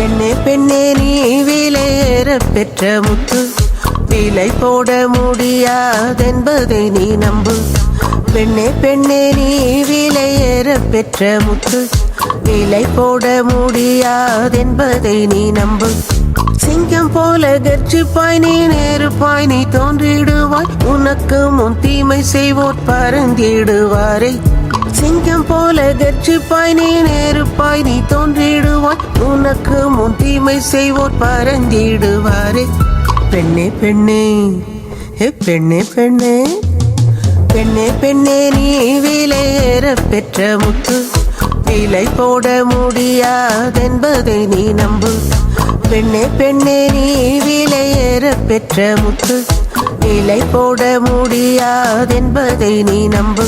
பெண்ணே பெண்ணே நீ விலையேற பெற்ற முத்து, விலை போட முடியாதென்பதை நீ நம்பு. பெண்ணே பெண்ணே நீ விலையேற பெற்ற முத்து, விலை போட முடியாதென்பதை நீ நம்பு. சிங்கம் போல கர்ஜிப்பாய் நீ நேருப்பாய் நீ தோன்றிடுவாய், உனக்கு முன் தீமை செய்வோர் பறந்திடுவாரே. சிங்கம் போல கர்ஜிப்பாய் நீ நேருப்பாய் நீ தோன்றிடுவாய், உனக்கு முன் தீமை செய்வோர் பறந்திடுவாரே. பெண்ணே பெண்ணே பெண்ணே பெண்ணே பெண்ணே பெண்ணே நீ விலையேற பெற்ற முத்து, விலை போட முடியாதென்பதை நீ நம்பு. பெண்ணே பெண்ணே நீ விலையேற பெற்ற முத்து, விலை போட முடியாதென்பதை நீ நம்பு.